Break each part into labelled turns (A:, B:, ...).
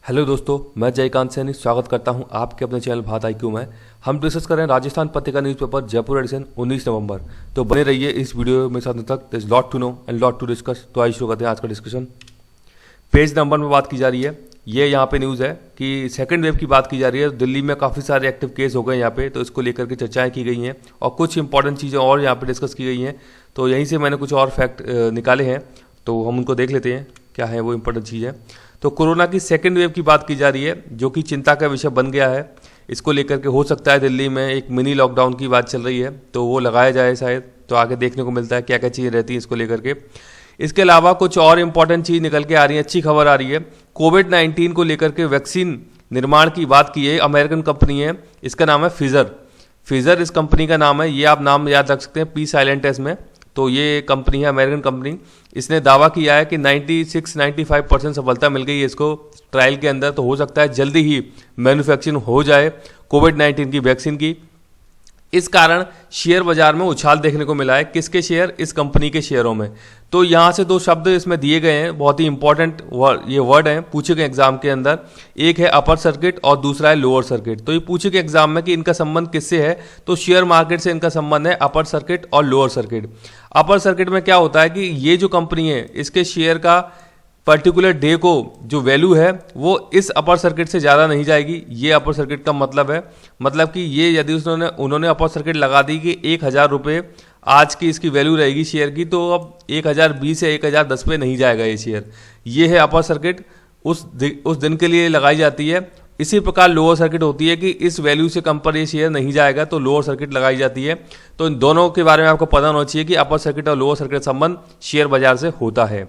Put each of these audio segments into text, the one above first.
A: Hello दोस्तों, मैं जयकांत सैनी स्वागत करता हूं आपके अपने चैनल भारत IQ में। हम डिस्कस कर रहे हैं राजस्थान पत्रिका न्यूज़पेपर जयपुर एडिशन 19 नवंबर। तो बने रहिए इस वीडियो में साथ तक। There is lot to know and lot to discuss. तो आइए शुरू करते हैं आज का डिस्कशन। पेज नंबर में बात की जा रही है, ये यहाँ पे न्यूज़ है कि सेकंड वेव की बात की जा रही है। दिल्ली में काफ़ी सारे एक्टिव केस हो गए यहाँ पे, तो इसको लेकर के चर्चाएं की गई हैं और कुछ इंपॉर्टेंट चीज़ें और यहाँ पे डिस्कस की गई हैं। तो यहीं से मैंने कुछ और फैक्ट निकाले हैं, तो हम उनको देख लेते हैं क्या है वो इंपॉर्टेंट चीज़ है। तो कोरोना की सेकेंड वेव की बात की जा रही है, जो कि चिंता का विषय बन गया है। इसको लेकर के हो सकता है दिल्ली में एक मिनी लॉकडाउन की बात चल रही है, तो वो लगाया जाए शायद। तो आगे देखने को मिलता है क्या क्या चीज़ें रहती हैं इसको लेकर के। इसके अलावा कुछ और इंपॉर्टेंट चीज़ निकल के आ रही है, अच्छी खबर आ रही है। कोविड-19 को लेकर के वैक्सीन निर्माण की बात की है। अमेरिकन कंपनी है, इसका नाम है फिजर इस कंपनी का नाम है। ये आप नाम याद रख सकते हैं, पी साइलेंट एस में। तो ये कंपनी है अमेरिकन कंपनी। इसने दावा किया है कि 96-95% सफलता मिल गई है इसको ट्रायल के अंदर। तो हो सकता है जल्दी ही मैन्युफैक्चरिंग हो जाए कोविड-19 की वैक्सीन की। इस कारण शेयर बाजार में उछाल देखने को मिला है। किसके शेयर? इस कंपनी के शेयरों में। तो यहाँ से दो शब्द इसमें दिए गए हैं, बहुत ही इंपॉर्टेंट ये वर्ड हैं, पूछे गए एग्जाम के अंदर। एक है अपर सर्किट और दूसरा है लोअर सर्किट। तो ये पूछे गए एग्जाम में कि इनका संबंध किससे है, तो शेयर मार्केट से इनका संबंध है, अपर सर्किट और लोअर सर्किट। अपर सर्किट में क्या होता है कि ये जो कंपनी है, इसके शेयर का पर्टिकुलर डे को जो वैल्यू है वो इस अपर सर्किट से ज़्यादा नहीं जाएगी। ये अपर सर्किट का मतलब है, मतलब कि ये यदि उन्होंने अपर सर्किट लगा दी कि 1,000 रुपये आज की इसकी वैल्यू रहेगी शेयर की, तो अब 1,020 या 1,010 पे नहीं जाएगा ये शेयर। ये है अपर सर्किट, उस दिन के लिए लगाई जाती है। इसी प्रकार लोअर सर्किट होती है कि इस वैल्यू से कम पर ये शेयर नहीं जाएगा, तो लोअर सर्किट लगाई जाती है। तो इन दोनों के बारे में आपको पता होना चाहिए कि अपर सर्किट और लोअर सर्किट संबंध शेयर बाजार से होता है।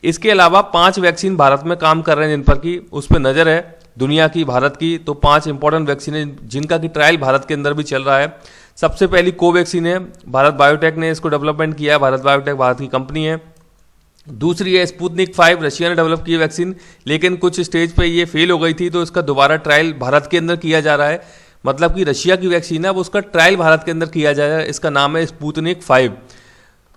A: इसके अलावा 5 वैक्सीन भारत में काम कर रहे हैं जिन पर की उस पर नज़र है दुनिया की, भारत की। तो 5 इंपॉर्टेंट वैक्सीन है जिनका की ट्रायल भारत के अंदर भी चल रहा है। सबसे पहली कोवैक्सीन है, भारत बायोटेक ने इसको डेवलपमेंट किया है। भारत बायोटेक भारत की कंपनी है। दूसरी है स्पुतनिक 5, रशिया ने डेवलप की वैक्सीन, लेकिन कुछ स्टेज पे ये फेल हो गई थी, तो इसका दोबारा ट्रायल भारत के अंदर किया जा रहा है। मतलब कि रशिया की वैक्सीन है, वो उसका ट्रायल भारत के अंदर किया जा रहा है। इसका नाम है स्पुतनिक 5।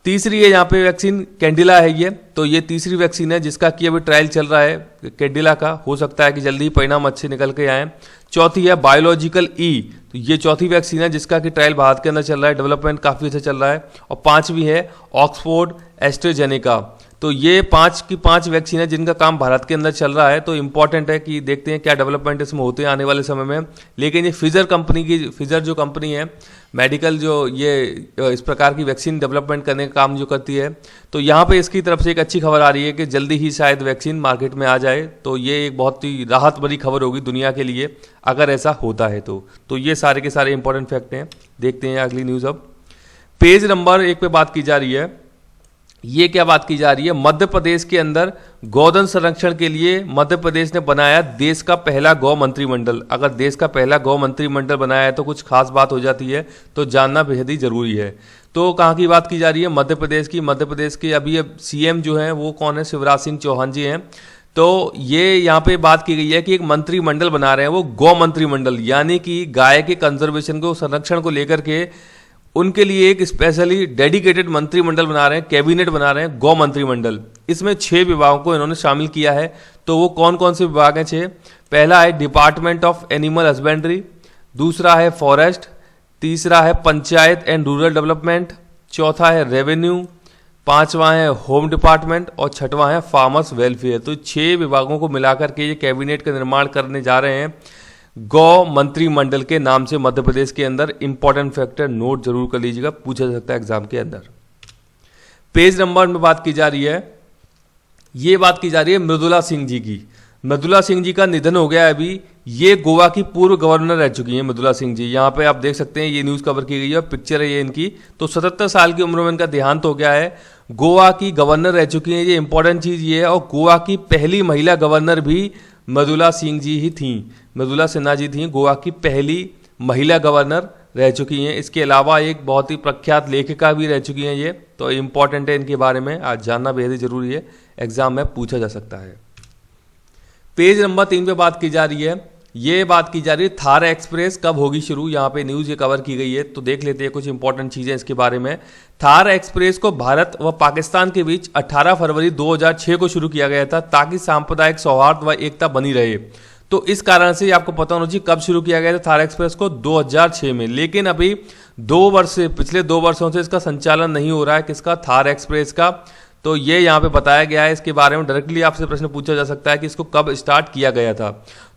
A: तीसरी है यहाँ पे वैक्सीन कैंडिला है ये। तो ये तीसरी वैक्सीन है जिसका कि अभी ट्रायल चल रहा है कैंडिला का। हो सकता है कि जल्दी ही परिणाम अच्छे निकल के आए। चौथी है बायोलॉजिकल ई। तो ये चौथी वैक्सीन है जिसका कि ट्रायल भारत के अंदर चल रहा है, डेवलपमेंट काफ़ी अच्छा चल रहा है। और पांचवी है ऑक्सफोर्ड एस्ट्राजेनेका। तो ये 5 की 5 वैक्सीन है जिनका काम भारत के अंदर चल रहा है। तो इंपॉर्टेंट है कि देखते हैं क्या डेवलपमेंट इसमें होते हैं आने वाले समय में। लेकिन ये फिजर जो कंपनी है मेडिकल, जो ये इस प्रकार की वैक्सीन डेवलपमेंट करने का काम जो करती है, तो यहाँ पे इसकी तरफ से एक अच्छी खबर आ रही है कि जल्दी ही शायद वैक्सीन मार्केट में आ जाए। तो ये एक बहुत ही राहत भरी खबर होगी दुनिया के लिए अगर ऐसा होता है तो ये सारे के सारे इंपॉर्टेंट फैक्ट हैं। देखते हैं अगली न्यूज़। अब पेज नंबर 1 पे बात की जा रही है। ये क्या बात की जा रही है? मध्य प्रदेश के अंदर गौधन संरक्षण के लिए मध्य प्रदेश ने बनाया देश का पहला गौ मंत्रिमंडल। अगर देश का पहला गौ मंत्रिमंडल बनाया है तो कुछ खास बात हो जाती है, तो जानना बेहद ही जरूरी है। तो कहाँ की बात की जा रही है? मध्य प्रदेश की। मध्य प्रदेश के अभी अब CM जो है वो कौन है? शिवराज सिंह चौहान जी हैं। तो ये यहाँ पे बात की गई है कि एक मंत्रिमंडल बना रहे हैं, वो गौ मंत्रिमंडल, यानी कि गाय के कंजर्वेशन को, संरक्षण को लेकर के उनके लिए एक स्पेशली डेडिकेटेड मंत्रिमंडल बना रहे हैं, कैबिनेट बना रहे हैं, गौ मंत्रिमंडल। इसमें 6 विभागों को इन्होंने शामिल किया है। तो वो कौन कौन से विभाग हैं? 6। पहला है डिपार्टमेंट ऑफ एनिमल हस्बेंड्री, दूसरा है फॉरेस्ट, तीसरा है पंचायत एंड रूरल डेवलपमेंट, चौथा है रेवेन्यू, पांचवा है होम डिपार्टमेंट और छठवां है फार्मर्स वेलफेयर। तो 6 विभागों को मिलाकर के ये कैबिनेट का निर्माण करने जा रहे हैं गौ मंत्रिमंडल के नाम से मध्य प्रदेश के अंदर। इंपॉर्टेंट फैक्टर नोट जरूर कर लीजिएगा, पूछा जा सकता है एग्जाम के अंदर। पेज नंबर में बात की जा रही है, ये बात की जा रही है मृदुला सिंह जी की। मृदुला सिंह जी का निधन हो गया है अभी। ये गोवा की पूर्व गवर्नर रह चुकी हैं मृदुला सिंह जी। यहाँ पे आप देख सकते हैं ये न्यूज़ कवर की गई है, पिक्चर है ये इनकी। तो 77 साल की उम्र में इनका देहांत हो गया है। गोवा की गवर्नर रह चुकी हैं, ये इंपॉर्टेंट चीज़ ये है। और गोवा की पहली महिला गवर्नर भी मृदुला सिंह जी ही थी। मृदुला सिन्हा जी थी गोवा की पहली महिला गवर्नर रह चुकी हैं। इसके अलावा एक बहुत ही प्रख्यात लेखिका भी रह चुकी हैं ये। तो इंपॉर्टेंट है इनके बारे में, आज जानना बेहद ही जरूरी है, एग्जाम में पूछा जा सकता है। पेज नंबर 3 पे बात की जा रही है ये बात की जा रही है थार एक्सप्रेस कब होगी शुरू, यहाँ पे न्यूज़ ये कवर की गई है। तो देख लेते हैं कुछ इंपॉर्टेंट चीज़ें इसके बारे में। थार एक्सप्रेस को भारत व पाकिस्तान के बीच 18 फरवरी 2006 को शुरू किया गया था ताकि सांप्रदायिक सौहार्द व एकता बनी रहे। तो इस कारण से आपको पता होना चाहिए कब शुरू किया गया था थार एक्सप्रेस को, 2006 में। लेकिन अभी पिछले 2 वर्षों से इसका संचालन नहीं हो रहा है, किसका, थार एक्सप्रेस का। तो ये यहाँ पे बताया गया है। इसके बारे में डायरेक्टली आपसे प्रश्न पूछा जा सकता है कि इसको कब स्टार्ट किया गया था।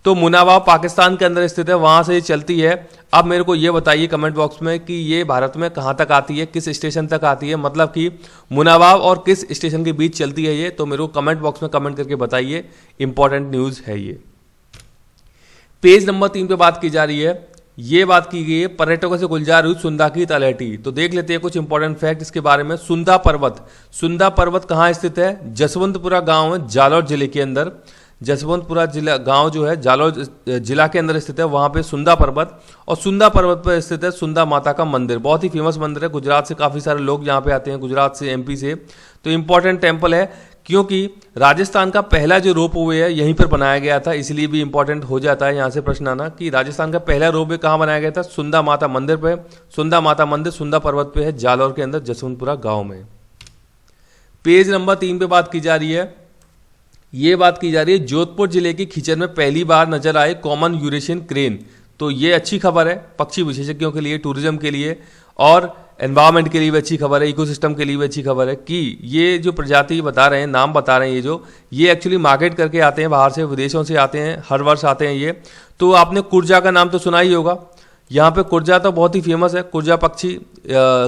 A: तो मुनाबाव पाकिस्तान के अंदर स्थित है, वहां से ये चलती है। अब मेरे को ये बताइए कमेंट बॉक्स में कि ये भारत में कहाँ तक आती है, किस स्टेशन तक आती है, मतलब कि मुनाबाव और किस स्टेशन के बीच चलती है ये। तो मेरे को कमेंट बॉक्स में कमेंट करके बताइए, इंपॉर्टेंट न्यूज़ है ये। पेज नंबर 3 पे बात की जा रही है। ये बात की गई है पर्यटकों से गुलजार हुई सुंदा की तलहटी। तो देख लेते हैं कुछ इंपॉर्टेंट फैक्ट इसके बारे में। सुंदा पर्वत कहाँ स्थित है? जसवंतपुरा गांव है जालौर जिले के अंदर। जसवंतपुरा जिला गांव जो है जालौर जिला के अंदर स्थित है, वहां पे सुंदा पर्वत। और सुंदा पर्वत पर स्थित है सुंदा माता का मंदिर, बहुत ही फेमस मंदिर है। गुजरात से काफी सारे लोग यहाँ पे आते हैं, गुजरात से, एमपी से। तो इंपॉर्टेंट टेम्पल है क्योंकि राजस्थान का पहला जो रोप वे है यहीं पर बनाया गया था, इसलिए भी इंपॉर्टेंट हो जाता है यहाँ से प्रश्न आना कि राजस्थान का पहला रोप वे कहाँ बनाया गया था? सुंदा माता मंदिर पे। सुंदा माता मंदिर सुंदा पर्वत पे है, जालौर के अंदर, जसवंतपुरा गांव में। पेज नंबर 3 पे बात की जा रही है। ये बात की जा रही है जोधपुर जिले की खिचर में पहली बार नजर आए कॉमन यूरेशियन क्रेन। तो ये अच्छी खबर है पक्षी विशेषज्ञों के लिए, टूरिज्म के लिए और एनवायरमेंट के लिए भी अच्छी खबर है, इकोसिस्टम के लिए भी अच्छी खबर है कि ये जो प्रजाति बता रहे हैं, नाम बता रहे हैं, ये एक्चुअली मार्केट करके आते हैं, बाहर से, विदेशों से आते हैं, हर वर्ष आते हैं ये। तो आपने कुर्जा का नाम तो सुना ही होगा। यहाँ पे कुर्जा तो बहुत ही फेमस है, कुर्जा पक्षी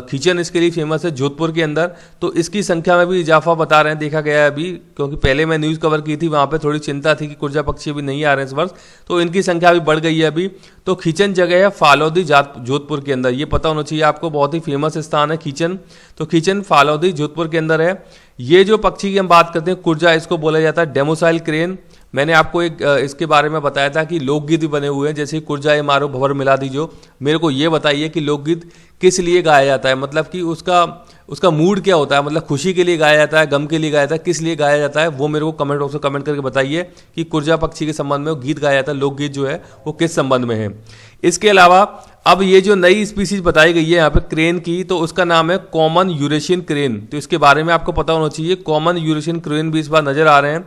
A: खींचन इसके लिए फेमस है जोधपुर के अंदर। तो इसकी संख्या में भी इजाफा बता रहे हैं, देखा गया है अभी, क्योंकि पहले मैं न्यूज़ कवर की थी, वहाँ पे थोड़ी चिंता थी कि कुर्जा पक्षी अभी नहीं आ रहे हैं इस वर्ष, तो इनकी संख्या भी बढ़ गई है अभी। तो खींचन जगह है फालोदी जोधपुर के अंदर, ये पता होना चाहिए आपको, बहुत ही फेमस स्थान है खींचन। तो खींचन फालोदी जोधपुर के अंदर है। ये जो पक्षी की हम बात करते हैं कुर्जा, इसको बोला जाता है डेमोसाइल क्रेन। मैंने आपको एक इसके बारे में बताया था कि लोकगीत भी बने हुए हैं, जैसे कुर्जा ये मारो भंवर मिला दीजो। मेरे को ये बताइए कि लोकगीत किस लिए गाया जाता है, मतलब कि उसका मूड क्या होता है, मतलब खुशी के लिए गाया जाता है, गम के लिए गाया जाता है, किस लिए गाया जाता है, वो मेरे को कमेंट बॉक्स में कमेंट करके बताइए कि कुर्जा पक्षी के संबंध में वो गीत गाया जाता है, लोकगीत जो है वो किस संबंध में है। इसके अलावा अब ये जो नई स्पीसीज बताई गई है यहाँ पे क्रेन की, तो उसका नाम है कॉमन यूरेशियन क्रेन। तो इसके बारे में आपको पता होना चाहिए, कॉमन यूरेशियन क्रेन भी इस बार नजर आ रहे हैं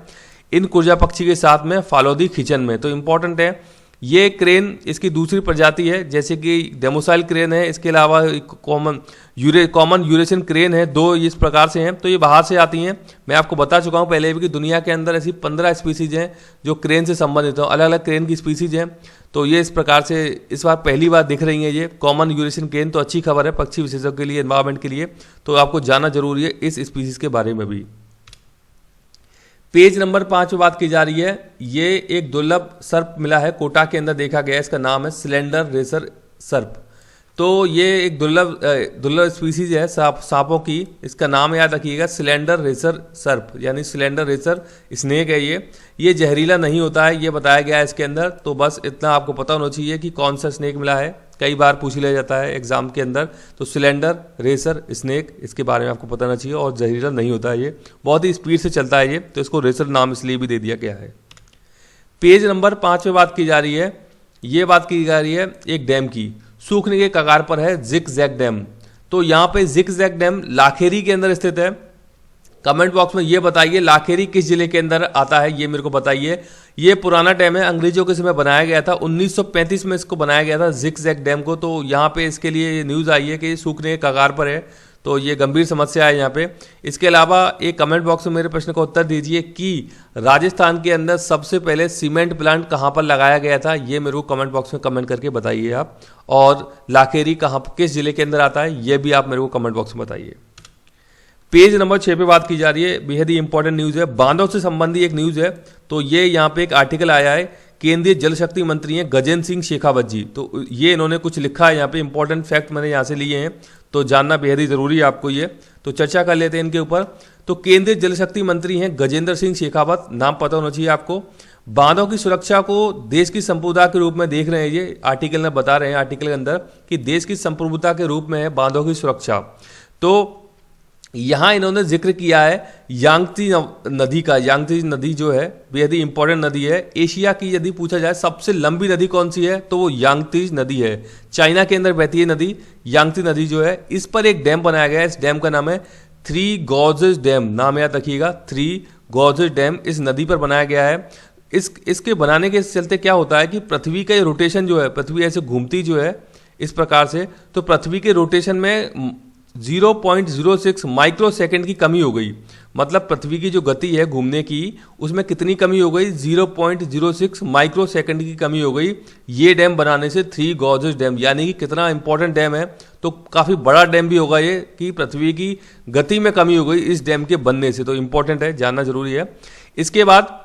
A: इन कुर्जा पक्षी के साथ में फालोदी खींचन में। तो इंपॉर्टेंट है ये क्रेन, इसकी दूसरी प्रजाति है, जैसे कि डेमोसाइल क्रेन है, इसके अलावा कॉमन यूरेशियन क्रेन है, 2 इस प्रकार से हैं। तो ये बाहर से आती हैं। मैं आपको बता चुका हूँ पहले भी कि दुनिया के अंदर ऐसी 15 स्पीसीज हैं जो क्रेन से संबंधित हो, अलग अलग क्रेन की स्पीसीज हैं। तो ये इस प्रकार से इस बार पहली बार दिख रही है ये कॉमन यूरेशियन क्रेन। तो अच्छी खबर है पक्षी विशेषज्ञों के लिए, एनवायरमेंट के लिए, तो आपको जानना जरूरी है इस स्पीसीज के बारे में भी। पेज नंबर 5 पे बात की जा रही है। ये एक दुर्लभ सर्प मिला है, कोटा के अंदर देखा गया है, इसका नाम है स्लेंडर रेसर सर्प। तो ये एक दुर्लभ स्पीसीज है सांपों की, इसका नाम याद रखिएगा, स्लेंडर रेसर सर्प, यानी स्लेंडर रेसर स्नेक है ये जहरीला नहीं होता है, ये बताया गया है इसके अंदर। तो बस इतना आपको पता होना चाहिए कि कौन सा स्नेक मिला है, कई बार पूछ लिया जाता है एग्जाम के अंदर। तो स्लेंडर रेसर स्नेक, इसके बारे में आपको पता होना चाहिए, और जहरीला नहीं होता है, ये बहुत ही स्पीड से चलता है ये, तो इसको रेसर नाम इसलिए भी दे दिया गया है। पेज नंबर 5 पे बात की जा रही है। ये बात की जा रही है एक डैम की, सूखने के कगार पर है जिग-जैग डैम। तो यहाँ पे जिग-जैग डैम लाखेरी के अंदर स्थित है। कमेंट बॉक्स में ये बताइए लाखेरी किस जिले के अंदर आता है, ये मेरे को बताइए। ये पुराना डैम है, अंग्रेजों के समय बनाया गया था, 1935 में इसको बनाया गया था जिग-जैग डैम को। तो यहाँ पे इसके लिए न्यूज़ आई है कि सूखने के कगार पर है, तो ये गंभीर समस्या है यहाँ पे। इसके अलावा एक कमेंट बॉक्स में मेरे प्रश्न का उत्तर दीजिए कि राजस्थान के अंदर सबसे पहले सीमेंट प्लांट कहाँ पर लगाया गया था, ये मेरे को कमेंट बॉक्स में कमेंट करके बताइए आप। और लाखेरी किस जिले के अंदर आता है, ये भी आप मेरे को कमेंट बॉक्स में बताइए। पेज नंबर 6 पे बात की जा रही है, बेहद ही इंपॉर्टेंट न्यूज़ है, बांधों से संबंधी एक न्यूज़ है। तो ये यहाँ पे एक आर्टिकल आया है, केंद्रीय जल शक्ति मंत्री हैं गजेंद्र सिंह शेखावत जी। तो ये इन्होंने कुछ लिखा है यहाँ पे, इंपॉर्टेंट फैक्ट मैंने यहाँ से लिए हैं, तो जानना बेहद ही जरूरी है आपको ये। तो चर्चा कर लेते हैं इनके ऊपर। तो केंद्रीय जल शक्ति मंत्री हैं गजेंद्र सिंह शेखावत, नाम पता होना चाहिए आपको। बांधों की सुरक्षा को देश की संप्रभुता के रूप में देख रहे हैं, ये आर्टिकल में बता रहे हैं, आर्टिकल के अंदर कि देश की संप्रभुता के रूप में है बांधों की सुरक्षा। तो यहाँ इन्होंने जिक्र किया है यांगत्सी नदी का। यांगत्सी नदी जो है बेहद ही इंपॉर्टेंट नदी है। एशिया की यदि पूछा जाए सबसे लंबी नदी कौन सी है तो वो यांगत्सी नदी है। चाइना के अंदर बहती है नदी यांगत्सी नदी जो है। इस पर एक डैम बनाया गया है, इस डैम का नाम है थ्री गॉर्जेस डैम, नाम याद रखिएगा, थ्री गॉर्जेस डैम इस नदी पर बनाया गया है। इसके बनाने के चलते क्या होता है कि पृथ्वी का रोटेशन जो है, पृथ्वी ऐसे घूमती जो है इस प्रकार से, तो पृथ्वी के रोटेशन में 0.06 माइक्रो सेकेंड की कमी हो गई। मतलब पृथ्वी की जो गति है घूमने की उसमें कितनी कमी हो गई, 0.06 माइक्रो सेकेंड की कमी हो गई ये डैम बनाने से, थ्री गॉर्जेस डैम। यानी कि कितना इंपॉर्टेंट डैम है, तो काफ़ी बड़ा डैम भी होगा ये कि पृथ्वी की गति में कमी हो गई इस डैम के बनने से, तो इंपॉर्टेंट है, जानना जरूरी है। इसके बाद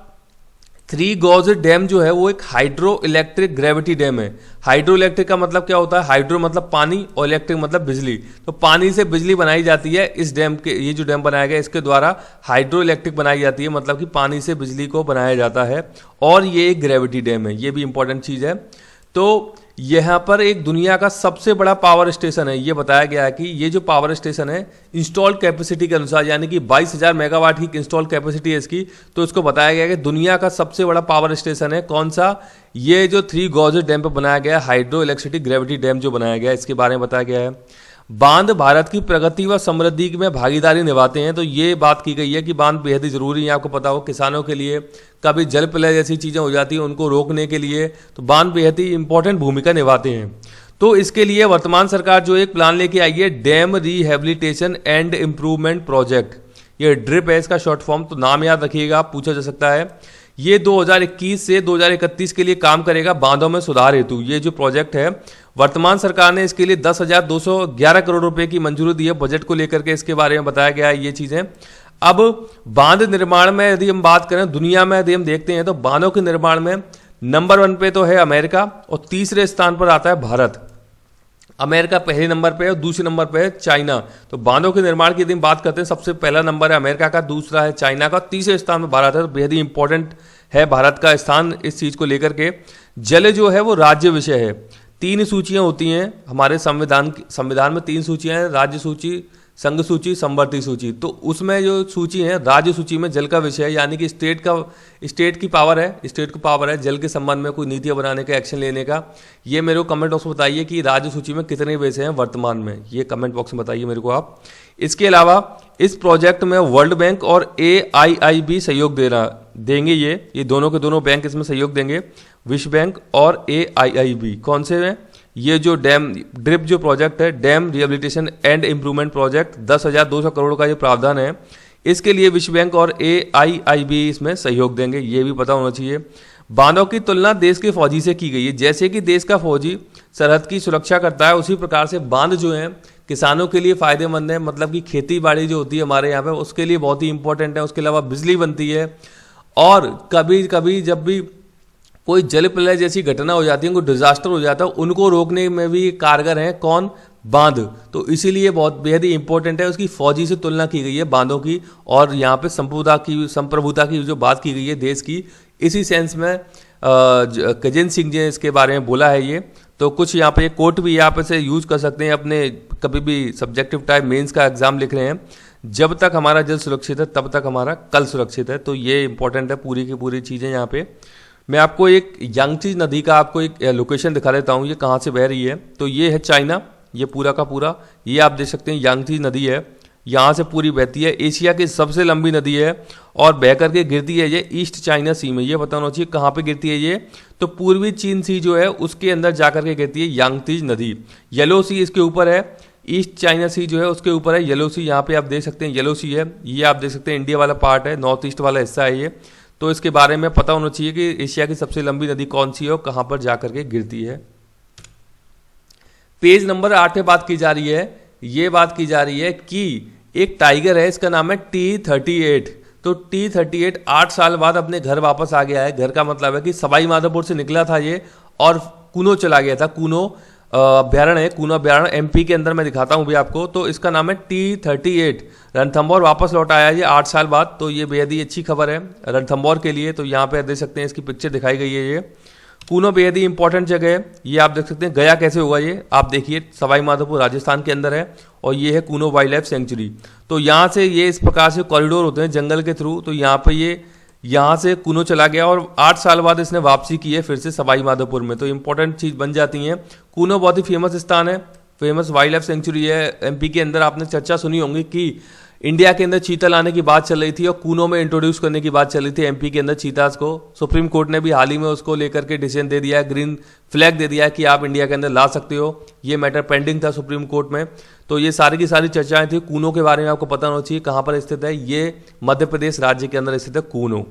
A: थ्री गॉर्जेस डैम जो है वो एक हाइड्रो इलेक्ट्रिक ग्रेविटी डैम है। हाइड्रो इलेक्ट्रिक का मतलब क्या होता है, हाइड्रो मतलब पानी और इलेक्ट्रिक मतलब बिजली, तो पानी से बिजली बनाई जाती है इस डैम के, ये जो डैम बनाया गया इसके द्वारा हाइड्रो इलेक्ट्रिक बनाई जाती है, मतलब कि पानी से बिजली को बनाया जाता है। और ये एक ग्रेविटी डैम है, ये भी इंपॉर्टेंट चीज़ है। तो यहाँ पर एक दुनिया का सबसे बड़ा पावर स्टेशन है, ये बताया गया है कि ये जो पावर स्टेशन है इंस्टॉल कैपेसिटी के अनुसार, यानी कि 22,000 मेगावाट की इंस्टॉल कैपेसिटी है इसकी, तो इसको बताया गया है कि दुनिया का सबसे बड़ा पावर स्टेशन है कौन सा, ये जो थ्री गॉर्जेस डैम पर बनाया गया हाइड्रो इलेक्ट्रिसिटी ग्रेविटी डैम जो बनाया गया है, इसके बारे में बताया गया है। बांध भारत की प्रगति व समृद्धि में भागीदारी निभाते हैं, तो ये बात की गई है कि बांध बेहद ही जरूरी है। आपको पता हो किसानों के लिए कभी जल प्रलय जैसी चीज़ें हो जाती हैं उनको रोकने के लिए, तो बांध बेहद ही इंपॉर्टेंट भूमिका निभाते हैं। तो इसके लिए वर्तमान सरकार जो एक प्लान लेके आई है, dam rehabilitation and improvement project, ये ड्रिप है इसका शॉर्ट फॉर्म, तो नाम याद रखिएगा, पूछा जा सकता है। ये 2021 से 2031 के लिए काम करेगा बांधों में सुधार हेतु। ये जो प्रोजेक्ट है वर्तमान सरकार ने इसके लिए 10,211 करोड़ रुपए की मंजूरी दी है बजट को लेकर के, इसके बारे में बताया गया है ये चीजें। अब बांध निर्माण में यदि हम बात करें दुनिया में यदि हम देखते हैं तो बांधों के निर्माण में नंबर 1 पे तो है अमेरिका और तीसरे स्थान पर आता है भारत। अमेरिका पहले नंबर पे है और दूसरे नंबर पे है चाइना। तो बांधों के निर्माण की यदि हम बात करते हैं सबसे पहला नंबर है अमेरिका का, दूसरा है चाइना का, तीसरे स्थान पर भारत है। तो बेहद ही इंपॉर्टेंट है भारत का स्थान इस चीज को लेकर के। जल जो है वो राज्य विषय है। 3 सूचियां होती हैं हमारे संविधान में 3 सूचियां हैं, राज्य सूची, संघ सूची, समवर्ती सूची। तो उसमें जो सूची है राज्य सूची में जल का विषय है, यानी कि स्टेट की पावर है जल के संबंध में कोई नीतियां बनाने का, एक्शन लेने का। ये मेरे को कमेंट बॉक्स में बताइए कि राज्य सूची में कितने विषय हैं वर्तमान में, ये कमेंट बॉक्स में बताइए मेरे को आप। इसके अलावा इस प्रोजेक्ट में वर्ल्ड बैंक और AIIB सहयोग देंगे। ये दोनों के दोनों बैंक इसमें सहयोग देंगे, विश्व बैंक और AIIB। कौन से हैं, ये जो ड्रिप जो प्रोजेक्ट है, dam rehabilitation and improvement project, 10,200 crore का ये प्रावधान है। इसके लिए विश्व बैंक और AIIB इसमें सहयोग देंगे, ये भी पता होना चाहिए। बांधों की तुलना देश के फौजी से की गई है। जैसे कि देश का फौजी सरहद की सुरक्षा करता है, उसी प्रकार से बांध जो है किसानों के लिए फायदेमंद है, मतलब कि खेती बाड़ी जो होती है हमारे यहाँ पे उसके लिए बहुत ही इंपॉर्टेंट है। उसके अलावा बिजली बनती है, और कभी कभी जब भी कोई जल प्रलय जैसी घटना हो जाती है, कोई डिजास्टर हो जाता है, उनको रोकने में भी कारगर है कौन, बांध। तो इसीलिए बहुत बेहद ही इंपॉर्टेंट है, उसकी फौजी से तुलना की गई है बांधों की। और यहाँ पे संप्रभुता की जो बात की गई है देश की, इसी सेंस में गजेंद्र सिंह जी ने इसके बारे में बोला है। ये तो कुछ यहाँ पे कोट भी यहाँ पे से यूज कर सकते हैं अपने, कभी भी सब्जेक्टिव टाइप मेंस का एग्जाम लिख रहे हैं, जब तक हमारा जल सुरक्षित है तब तक हमारा कल सुरक्षित है। तो ये इंपॉर्टेंट है पूरी की पूरी चीज़ें। यहाँ पे मैं आपको एक यांगत्सी नदी का आपको एक लोकेशन दिखा देता हूँ, ये कहाँ से बह रही है। तो ये है चाइना, ये पूरा का पूरा ये आप देख सकते हैं यांगत्सी नदी है, यहाँ से पूरी बहती है। एशिया की सबसे लंबी नदी है और बह करके गिरती है ये ईस्ट चाइना सी में। ये बताना चाहिए कहाँ पे गिरती है ये, तो पूर्वी चीन सी जो है उसके अंदर जाकर के गिरती है यांगत्सी नदी। येलो सी इसके ऊपर है, ईस्ट चाइना सी जो है उसके ऊपर है येलो सी। यहाँ पे आप देख सकते हैं येलो सी है, ये आप देख सकते हैं इंडिया वाला पार्ट है, नॉर्थ ईस्ट वाला हिस्सा है ये। तो इसके बारे में पता होना चाहिए कि एशिया की सबसे लंबी नदी कौन सी है और कहाँ पर जाकर के गिरती है। पेज नंबर 8 पे बात की जा रही है, ये बात की जा रही है कि एक टाइगर है, इसका नाम है T38। तो T38 8 साल बाद अपने घर वापस आ गया है। घर का मतलब है कि सवाई माधोपुर से निकला था ये और कूनो चला गया था। कूनो अभ्यारण्य है, कूनो अभ्यारण्य MP के अंदर, मैं दिखाता हूँ भी आपको। तो इसका नाम है T38। रणथंभौर वापस लौट आया ये 8 साल बाद, तो ये बेहद ही अच्छी खबर है रणथंभौर के लिए। तो यहाँ पे देख सकते हैं इसकी पिक्चर दिखाई गई है ये। कूनो बेहद ही इंपॉर्टेंट जगह है, ये आप देख सकते हैं। गया कैसे होगा ये आप देखिए, सवाई माधोपुर राजस्थान के अंदर है और ये है कूनो वाइल्ड लाइफ सेंचुरी। तो यहाँ से ये इस प्रकार से कॉरिडोर होते हैं जंगल के थ्रू, तो यहाँ पे ये यहाँ से कूनो चला गया और 8 साल बाद इसने वापसी की है फिर से सवाई माधोपुर में। तो इंपॉर्टेंट चीज़ बन जाती हैं। कूनो बहुत ही फेमस स्थान है, फेमस वाइल्ड लाइफ सेंचुरी है एमपी के अंदर। आपने चर्चा सुनी होंगी कि इंडिया के अंदर चीता लाने की बात चल रही थी और कूनो में इंट्रोड्यूस करने की बात चल रही थी एमपी के अंदर चीतास को। सुप्रीम कोर्ट ने भी हाल ही में उसको लेकर के डिसीजन दे दिया है, ग्रीन फ्लैग दे दिया है कि आप इंडिया के अंदर ला सकते हो। ये मैटर पेंडिंग था सुप्रीम कोर्ट में। तो ये सारी की सारी चर्चाएं थी। कूनो के बारे में आपको पता होना चाहिए कहाँ पर स्थित है, ये मध्य प्रदेश राज्य के अंदर स्थित है कूनो।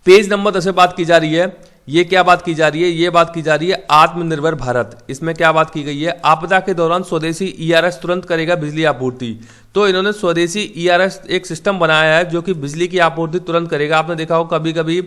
A: पेज नंबर 10 से बात की जा रही है। ये क्या बात की जा रही है, ये बात की जा रही है आत्मनिर्भर भारत। इसमें क्या बात की गई है, आपदा के दौरान स्वदेशी ईआरएस तुरंत करेगा बिजली आपूर्ति। तो इन्होंने स्वदेशी ईआरएस एक सिस्टम बनाया है जो कि बिजली की आपूर्ति तुरंत करेगा। आपने देखा हो कभी कभी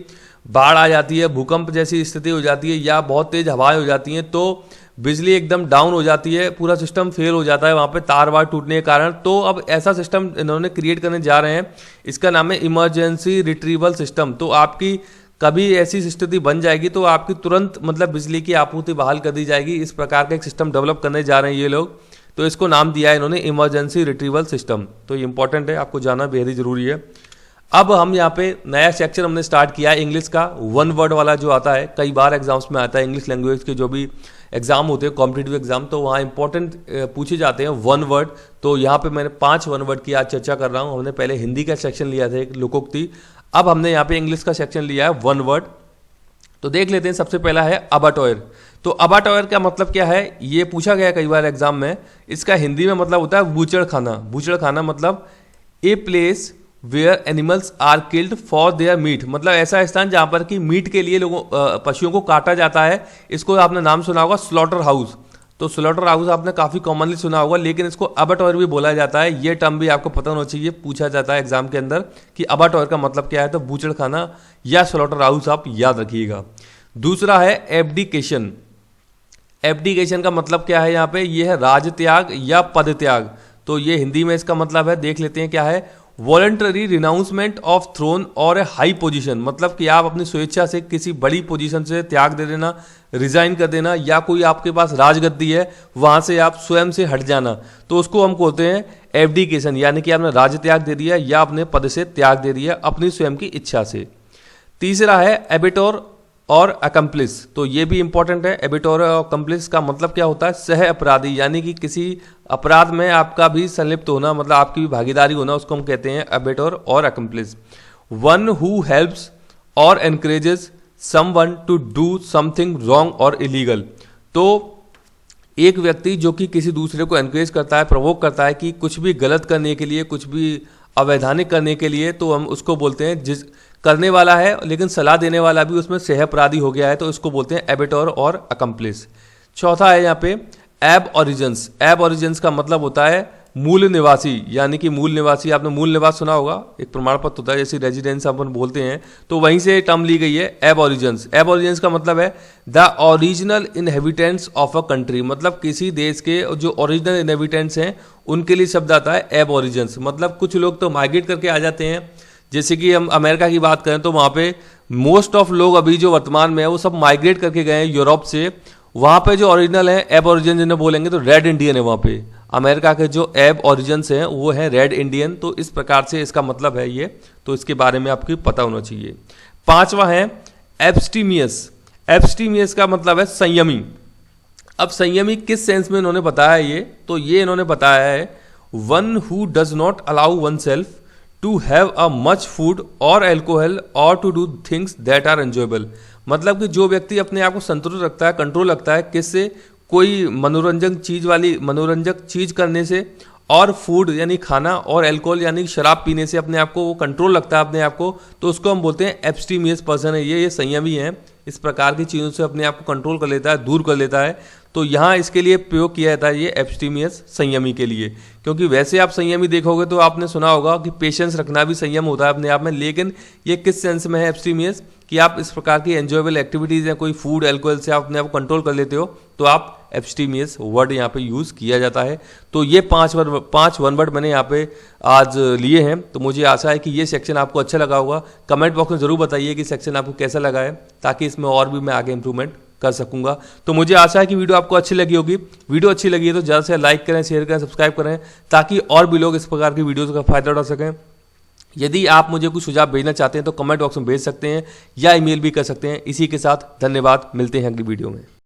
A: बाढ़ आ जाती है, भूकंप जैसी स्थिति हो जाती है या बहुत तेज हवाएं हो जाती हैं तो बिजली एकदम डाउन हो जाती है, पूरा सिस्टम फेल हो जाता है वहाँ पे तार वार टूटने के कारण। तो अब ऐसा सिस्टम इन्होंने क्रिएट करने जा रहे हैं, इसका नाम है इमरजेंसी रिट्रीवल सिस्टम। तो आपकी कभी ऐसी स्थिति बन जाएगी तो आपकी तुरंत मतलब बिजली की आपूर्ति बहाल कर दी जाएगी। इस प्रकार का एक सिस्टम डेवलप करने जा रहे हैं ये लोग। तो इसको नाम दिया है इन्होंने इमरजेंसी रिट्रीवल सिस्टम। तो ये इंपॉर्टेंट है, आपको जाना बेहद ही जरूरी है। अब हम यहाँ पे नया सेक्शन हमने स्टार्ट किया है इंग्लिश का, 1 वर्ड वाला जो आता है, कई बार एग्जाम्स में आता है इंग्लिश लैंग्वेज के जो भी एग्जाम होते हैं कॉम्पिटिटिव एग्जाम, तो वहाँ इंपॉर्टेंट पूछे जाते हैं 1 वर्ड। तो यहाँ पे मैंने 5 1 वर्ड की आज चर्चा कर रहा हूँ। हमने पहले हिंदी का सेक्शन लिया था एक लोकोक्ति, अब हमने यहाँ पे इंग्लिश का सेक्शन लिया है 1 वर्ड। तो देख लेते हैं। सबसे पहला है अबाटॉयर। तो अबाटॉयर का मतलब क्या है, ये पूछा गया कई बार एग्जाम में। इसका हिंदी में मतलब होता है बूचड़ खाना। बूचड़ खाना मतलब a place where animals are killed for their meat, मतलब ऐसा स्थान जहां पर कि मीट के लिए लोगों पशुओं को काटा जाता है। इसको आपने नाम सुना होगा स्लॉटर हाउस। तो स्लॉटर हाउस आपने काफी कॉमनली सुना होगा, लेकिन इसको अबाटॉयर भी बोला जाता है। ये टर्म भी आपको पता होना चाहिए, पूछा जाता है एग्जाम के अंदर कि अबाटॉयर का मतलब क्या है। तो बूचड़ खाना या स्लॉटर हाउस आप याद रखिएगा। दूसरा है एब्डिकेशन। एब्डिकेशन का मतलब क्या है यहाँ पे, ये है राज त्याग या पद त्याग। तो ये हिंदी में इसका मतलब है, देख लेते हैं क्या है। वॉलंटरी रिनाउंसमेंट ऑफ थ्रोन और ए हाई पोजीशन, मतलब कि आप अपनी स्वेच्छा से किसी बड़ी पोजीशन से त्याग दे देना, रिजाइन कर देना, या कोई आपके पास राजगद्दी है वहां से आप स्वयं से हट जाना, तो उसको हम बोलते हैं एब्डिकेशन। यानी कि आपने राज त्याग दे दिया या अपने पद से त्याग दे दिया अपनी स्वयं की इच्छा से। तीसरा है एबिटोर और अकम्प्लिस। तो ये भी इंपॉर्टेंट है। एबिटोर और अकम्प्लिस का मतलब क्या होता है, सह अपराधी, यानी कि किसी अपराध में आपका भी संलिप्त होना, मतलब आपकी भी भागीदारी होना, उसको हम कहते हैं एबिटोर और अकम्प्लिस। वन हु हेल्प्स और encourages someone to do something wrong और इलीगल। तो एक व्यक्ति जो कि किसी दूसरे को एनकरेज करता है, प्रवोक करता है कि कुछ भी गलत करने के लिए, कुछ भी अवैधानिक करने के लिए, तो हम उसको बोलते हैं, जिस करने वाला है लेकिन सलाह देने वाला भी उसमें सह अपराधी हो गया है, तो इसको बोलते हैं एबिटोर और अकम्प्लिस। चौथा है यहाँ पे एब ओरिजिन्स। एब ओरिजिन्स का मतलब होता है मूल निवासी, यानी कि मूल निवासी। आपने मूल निवास सुना होगा, एक प्रमाण पत्र होता है जैसे रेजिडेंस अपन बोलते हैं, तो वहीं से टर्म ली गई है एब ओरिजिन्स। एब ओरिजिन्स का मतलब है the original inhabitants of a country, मतलब किसी देश के जो ओरिजिनल इनहेबिटेंट्स हैं उनके लिए शब्द आता है एब ओरिजिन्स। मतलब कुछ लोग तो माइग्रेट करके आ जाते हैं, जैसे कि हम अमेरिका की बात करें तो वहाँ पे मोस्ट ऑफ लोग अभी जो वर्तमान में है वो सब माइग्रेट करके गए हैं यूरोप से। वहाँ पे जो ओरिजिनल है एब ओरिजिन जिन्हें बोलेंगे तो रेड इंडियन है। वहाँ पे अमेरिका के जो एब ओरिजिन्स हैं वो है रेड इंडियन। तो इस प्रकार से इसका मतलब है ये, तो इसके बारे में आपको पता होना चाहिए। पांचवा है एब्स्टीमियस। एब्स्टीमियस का मतलब है संयमी। अब संयमी किस सेंस में इन्होंने बताया ये, तो ये इन्होंने बताया है one who does not allow oneself to have a much food और एल्कोहल और to do things that are enjoyable. मतलब कि जो व्यक्ति अपने आप को संतुलित रखता है, कंट्रोल रखता है, किससे, कोई मनोरंजक चीज करने से, और फूड यानी खाना, और एल्कोहल यानी शराब पीने से अपने आप को वो कंट्रोल रखता है अपने आप को, तो उसको हम बोलते हैं एब्स्टीमियस पर्सन है ये संयमी है। इस प्रकार की चीज़ों से अपने आप को कंट्रोल कर लेता है, दूर कर लेता है, तो यहाँ इसके लिए प्रयोग किया जाता है ये एब्स्टीमियस संयमी के लिए, क्योंकि वैसे आप संयमी देखोगे तो आपने सुना होगा कि पेशेंस रखना भी संयम होता है अपने आप में, लेकिन ये किस सेंस में है एब्स्टीमियस कि आप इस प्रकार की एंजॉयबल एक्टिविटीज़ या कोई फूड एल्कोहल से आप अपने आप कंट्रोल कर लेते हो, तो आप एब्स्टीमियस वर्ड यहाँ पे यूज़ किया जाता है। तो ये 5 वन वर्ड मैंने यहाँ पे आज लिए हैं। तो मुझे आशा है कि ये सेक्शन आपको अच्छा लगा होगा। कमेंट बॉक्स में ज़रूर बताइए कि सेक्शन आपको कैसा लगा है, ताकि इसमें और भी मैं आगे इंप्रूवमेंट कर सकूंगा। तो मुझे आशा है कि वीडियो आपको अच्छी लगी होगी। वीडियो अच्छी लगी है तो ज़्यादा से लाइक करें, शेयर करें, सब्सक्राइब करें, ताकि और भी लोग इस प्रकार की वीडियोज़ का फायदा उठा सकें। यदि आप मुझे कुछ सुझाव भेजना चाहते हैं तो कमेंट बॉक्स में भेज सकते हैं या ईमेल भी कर सकते हैं। इसी के साथ धन्यवाद, मिलते हैं अगली वीडियो में।